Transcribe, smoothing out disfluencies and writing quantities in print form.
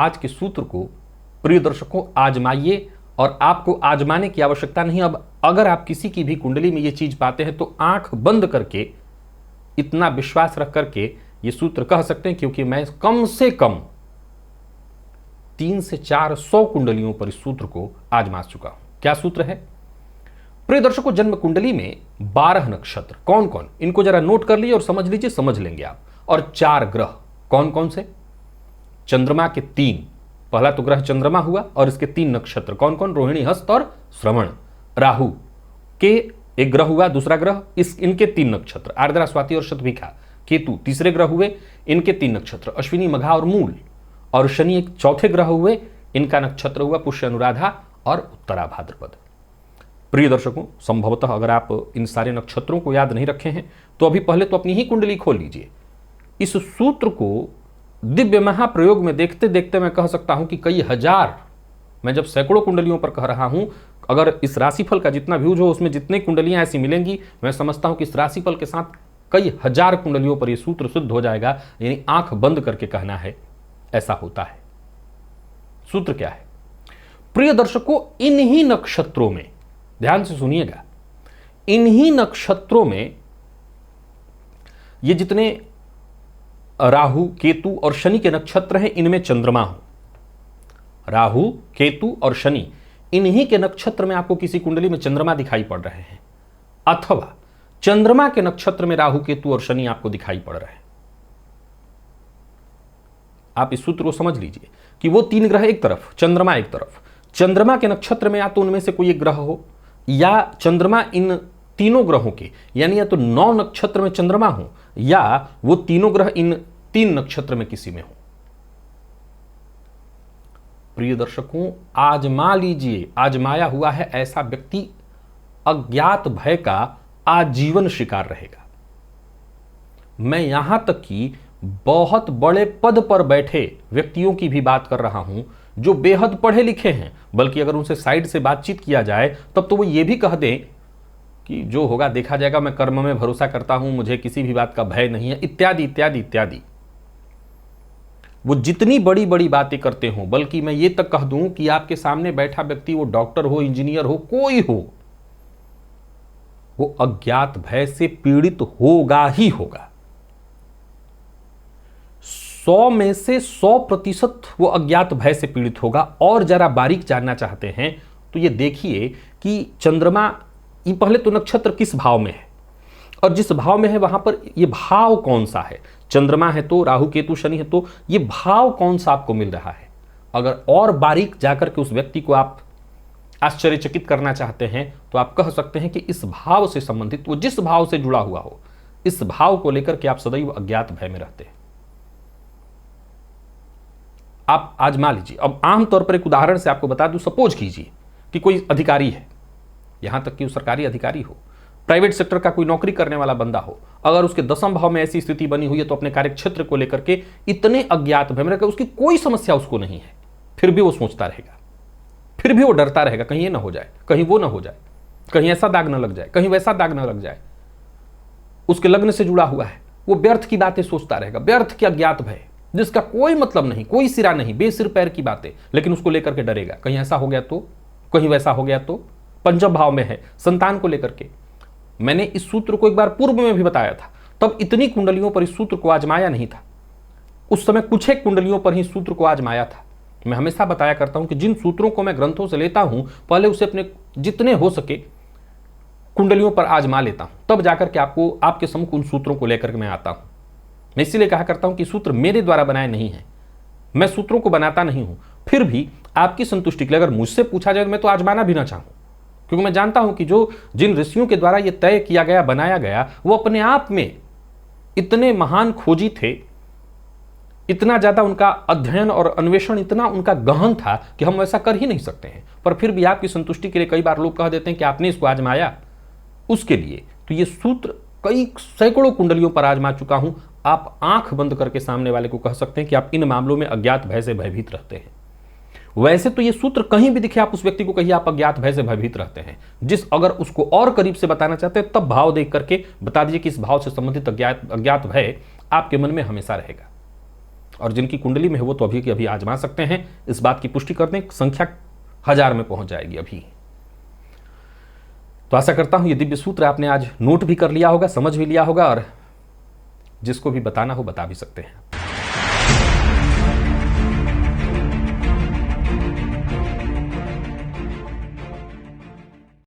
आज के सूत्र को प्रिय दर्शकों आजमाइए, और आपको आजमाने की आवश्यकता नहीं। अब अगर आप किसी की भी कुंडली में ये चीज पाते हैं तो आंख बंद करके, इतना विश्वास रख करके ये सूत्र कह सकते हैं, क्योंकि मैं कम से कम 300 से 400 कुंडलियों पर इस सूत्र को आजमा चुका हूं। क्या सूत्र है प्रिय दर्शकों? जन्म कुंडली में 12 नक्षत्र कौन कौन, इनको जरा नोट कर लीजिए और समझ लीजिए, समझ लेंगे आप। और 4 ग्रह कौन कौन से? चंद्रमा के 3, पहला तो ग्रह चंद्रमा हुआ, और इसके 3 नक्षत्र कौन कौन? रोहिणी, हस्त और श्रवण। राहु के एक ग्रह हुआ, दूसरा ग्रह, इनके 3 नक्षत्र आर्द्रा, स्वाति और शतभिखा। केतु तीसरे ग्रह हुए, इनके 3 नक्षत्र अश्विनी, मघा और मूल। और शनि एक चौथे ग्रह हुए, इनका नक्षत्र हुआ पुष्य, अनुराधा और उत्तरा भाद्रपद। प्रिय दर्शकों, संभवतः अगर आप इन सारे नक्षत्रों को याद नहीं रखे हैं तो अभी पहले तो अपनी ही कुंडली खोल लीजिए। इस सूत्र को दिव्य महाप्रयोग में देखते देखते मैं कह सकता हूं कि कई हजार, मैं जब सैकड़ों कुंडलियों पर कह रहा हूं, अगर इस राशिफल का जितना व्यूज हो उसमें जितनी कुंडलियां ऐसी मिलेंगी, मैं समझता हूं कि इस राशिफल के साथ कई हजार कुंडलियों पर यह सूत्र सिद्ध हो जाएगा। यानी आंख बंद करके कहना है, ऐसा होता है। सूत्र क्या है प्रिय दर्शकों? इन्हीं नक्षत्रों में, ध्यान से सुनिएगा, इन्हीं नक्षत्रों में ये जितने राहु, केतु और शनि के नक्षत्र हैं, इनमें चंद्रमा हो। राहु, केतु और शनि, इन्हीं के नक्षत्र में आपको किसी कुंडली में चंद्रमा दिखाई पड़ रहे हैं, अथवा चंद्रमा के नक्षत्र में राहु, केतु और शनि आपको दिखाई पड़ रहे हैं। आप इस सूत्र को समझ लीजिए कि वो 3 ग्रह एक तरफ, चंद्रमा एक तरफ। चंद्रमा के नक्षत्र में या तो उनमें से कोई एक ग्रह हो, या चंद्रमा इन तीनों ग्रहों के, यानी या तो 9 नक्षत्र में चंद्रमा हो, या वो तीनों ग्रह इन 3 नक्षत्र में किसी में हो। प्रिय दर्शकों, आजमा लीजिए। आजमाया हुआ है ऐसा व्यक्ति अज्ञात भय का आजीवन शिकार रहेगा। मैं यहां तक कि बहुत बड़े पद पर बैठे व्यक्तियों की भी बात कर रहा हूं जो बेहद पढ़े लिखे हैं, बल्कि अगर उनसे साइड से बातचीत किया जाए तब तो वो ये भी कह दें कि जो होगा देखा जाएगा, मैं कर्म में भरोसा करता हूं, मुझे किसी भी बात का भय नहीं है, इत्यादि इत्यादि इत्यादि। वो जितनी बड़ी बड़ी बातें करते हों, बल्कि मैं ये तक कह दूं कि आपके सामने बैठा व्यक्ति, वो डॉक्टर हो, इंजीनियर हो, कोई हो, वो अज्ञात भय से पीड़ित होगा ही होगा। 100 में से 100% वो अज्ञात भय से पीड़ित होगा। और जरा बारीक जानना चाहते हैं तो ये देखिए कि चंद्रमा, ये पहले तो नक्षत्र किस भाव में है, और जिस भाव में है वहां पर ये भाव कौन सा है। चंद्रमा है तो, राहु केतु शनि है तो, ये भाव कौन सा आपको मिल रहा है। अगर और बारीक जाकर के उस व्यक्ति को आप आश्चर्यचकित करना चाहते हैं तो आप कह सकते हैं कि इस भाव से संबंधित, वो जिस भाव से जुड़ा हुआ हो, इस भाव को लेकर के आप सदैव अज्ञात भय में रहते हैं। आप आजमा लीजिए। अब आमतौर पर एक उदाहरण से आपको बता दूं, सपोज कीजिए कि कोई अधिकारी है, यहां तक कि वो सरकारी अधिकारी हो, प्राइवेट सेक्टर का कोई नौकरी करने वाला बंदा हो, अगर उसके 10वें भाव में ऐसी स्थिति बनी हुई है तो अपने कार्यक्षेत्र को लेकर के इतने अज्ञात भय में रहकर, उसकी कोई समस्या उसको नहीं है, फिर भी वो सोचता रहेगा, फिर भी वो डरता रहेगा, कहीं ये ना हो जाए, कहीं वो ना हो जाए, कहीं ऐसा दाग ना लग जाए, कहीं वैसा दाग ना लग जाए। उसके लग्न से जुड़ा हुआ है, वो व्यर्थ की बातें सोचता रहेगा, व्यर्थ के अज्ञात भय जिसका कोई मतलब नहीं, कोई सिरा नहीं, बेसिर पैर की बातें, लेकिन उसको लेकर के डरेगा, कहीं ऐसा हो गया तो, कहीं वैसा हो गया तो। 5वें भाव में है, संतान को लेकर के। मैंने इस सूत्र को एक बार पूर्व में भी बताया था, तब इतनी कुंडलियों पर इस सूत्र को आजमाया नहीं था, उस समय कुछ एक कुंडलियों पर ही सूत्र को आजमाया था। मैं हमेशा बताया करता हूं कि जिन सूत्रों को मैं ग्रंथों से लेता हूं, पहले उसे अपने जितने हो सके कुंडलियों पर आजमा लेता हूं, तब जाकर के आपके सम्मुख उन सूत्रों को लेकर के मैं आता हूं। मैं इसीलिए कहा करता हूं कि सूत्र मेरे द्वारा बनाए नहीं है, मैं सूत्रों को बनाता नहीं हूं। फिर भी आपकी संतुष्टि के लिए अगर मुझसे पूछा जाए तो मैं तो आजमाना भी ना चाहूं, क्योंकि मैं जानता हूं कि जिन ऋषियों के द्वारा यह तय किया गया, बनाया गया, वो अपने आप में इतने महान खोजी थे, इतना ज्यादा उनका अध्ययन और अन्वेषण इतना उनका गहन था कि हम वैसा कर ही नहीं सकते हैं। पर फिर भी आपकी संतुष्टि के लिए कई बार लोग कह देते हैं कि आपने इसको आजमाया, उसके लिए तो ये सूत्र कई सैकड़ों कुंडलियों पर आजमा चुका हूं। आप आंख बंद करके सामने वाले को कह सकते हैं कि आप इन मामलों में अज्ञात भय से भयभीत रहते हैं। वैसे तो ये सूत्र कहीं भी दिखे, आप उस व्यक्ति को कहिए आप अज्ञात भय से भयभीत रहते हैं। अगर उसको और करीब से बताना चाहते हैं तब भाव देख करके बता दीजिए कि इस भाव से संबंधित अज्ञात भय आपके मन में हमेशा रहेगा। और जिनकी कुंडली में है वो तो अभी के अभी आजमा सकते हैं। इस बात की पुष्टि कर दें, संख्या 1000 में पहुंच जाएगी अभी। तो आशा करता हूं ये दिव्य सूत्र आपने आज नोट भी कर लिया होगा, समझ भी लिया होगा, और जिसको भी बताना हो बता भी सकते हैं।